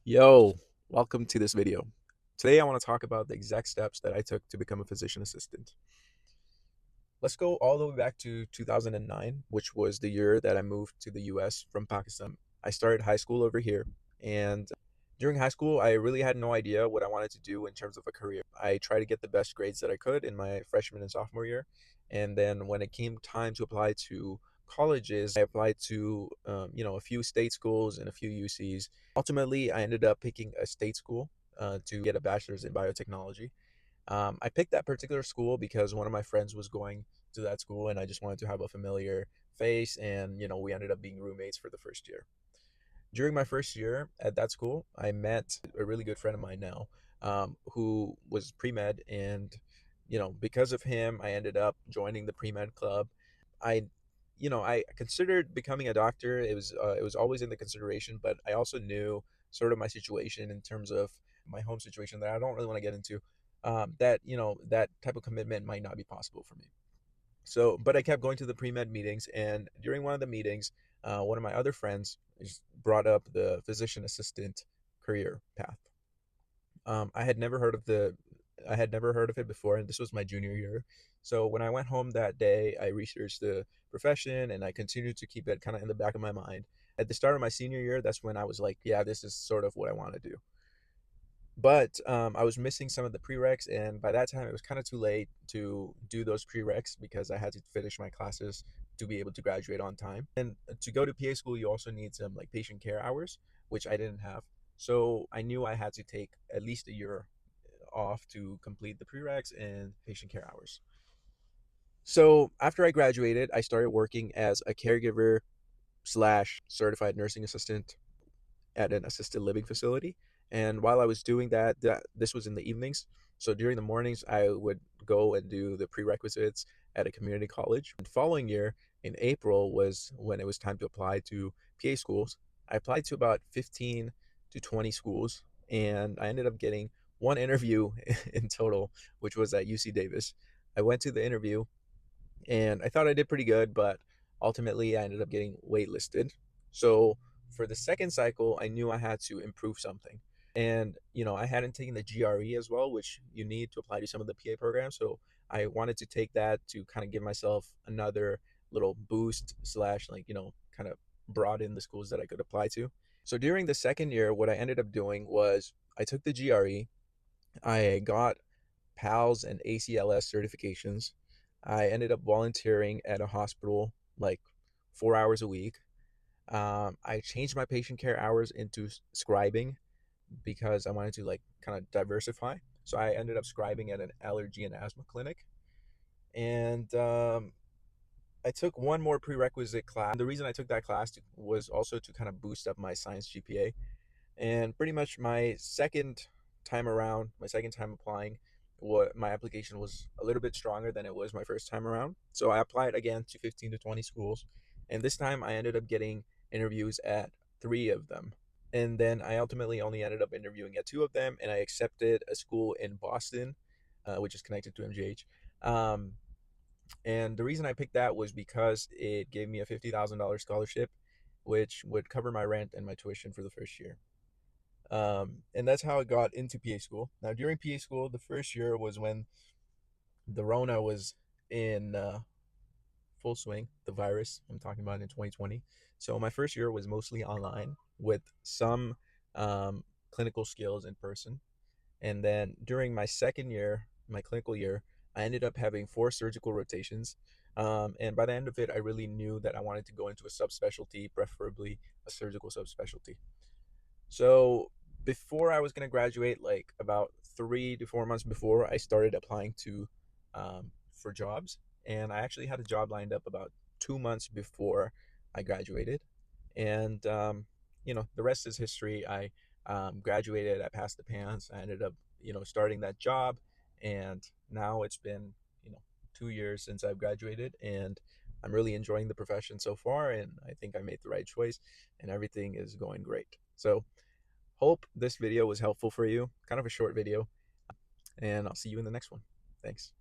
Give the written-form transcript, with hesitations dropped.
Yo, welcome to this video. Today I want to talk about the exact steps that I took to become a physician assistant. Let's go all the way back to 2009, which was the year that I moved to the US from Pakistan. I started high school over here, and during high school, I really had no idea what I wanted to do in terms of a career. I tried to get the best grades that I could in my freshman and sophomore year, and then when it came time to apply to colleges, I applied to a few state schools and a few UCs. Ultimately, I ended up picking a state school to get a bachelor's in biotechnology. I picked that particular school because one of my friends was going to that school, and I just wanted to have a familiar face. And we ended up being roommates for the first year. During my first year at that school, I met a really good friend of mine now, who was pre med, and because of him, I ended up joining the pre med club. I I considered becoming a doctor. It was always in the consideration, but I also knew sort of my situation in terms of my home situation that I don't really want to get into. That that type of commitment might not be possible for me. So, but I kept going to the pre med meetings, and during one of the meetings, one of my other friends just brought up the physician assistant career path. I had never heard of it before, and this was my junior year. So when I went home that day, I researched the profession, and I continued to keep it kind of in the back of my mind. At the start of my senior year, that's when I was like, yeah, this is sort of what I want to do. But I was missing some of the prereqs, and by that time, it was kind of too late to do those prereqs because I had to finish my classes to be able to graduate on time. And to go to PA school, you also need some like patient care hours, which I didn't have. So I knew I had to take at least a year off to complete the prereqs and patient care hours. So after I graduated, I started working as a caregiver slash certified nursing assistant at an assisted living facility. And while I was doing that this was in the evenings. So during the mornings, I would go and do the prerequisites at a community college. And following year, in April, was when it was time to apply to PA schools. I applied to about 15 to 20 schools, and I ended up getting one interview in total, which was at UC Davis. I went to the interview, and I thought I did pretty good, but ultimately I ended up getting waitlisted. So for the second cycle, I knew I had to improve something. And I hadn't taken the GRE as well, which you need to apply to some of the PA programs. So I wanted to take that to kind of give myself another little boost slash like, kind of broaden the schools that I could apply to. So during the second year, what I ended up doing was I took the GRE. I got PALS and ACLS certifications. I ended up volunteering at a hospital like 4 hours a week. I changed my patient care hours into scribing because I wanted to like kind of diversify. So I ended up scribing at an allergy and asthma clinic. And I took one more prerequisite class. The reason I took that class was also to kind of boost up my science GPA. And pretty much my second time applying, what my application was a little bit stronger than it was my first time around. So I applied again to 15 to 20 schools, and this time I ended up getting interviews at three of them. And then I ultimately only ended up interviewing at two of them, and I accepted a school in Boston, which is connected to MGH. Um, and the reason I picked that was because it gave me a $50,000 scholarship, which would cover my rent and my tuition for the first year. And that's how I got into PA school. Now, during PA school, the first year was when the Rona was in full swing, the virus I'm talking about in 2020. So my first year was mostly online with some clinical skills in person. And then during my second year, my clinical year, I ended up having four surgical rotations. And by the end of it, I really knew that I wanted to go into a subspecialty, preferably a surgical subspecialty. So before I was gonna graduate, like about 3 to 4 months before, I started applying to for jobs, and I actually had a job lined up about 2 months before I graduated, and the rest is history. I graduated, I passed the pants, I ended up starting that job, and now it's been 2 years since I've graduated, and I'm really enjoying the profession so far, and I think I made the right choice, and everything is going great. So hope this video was helpful for you. Kind of a short video, and I'll see you in the next one. Thanks.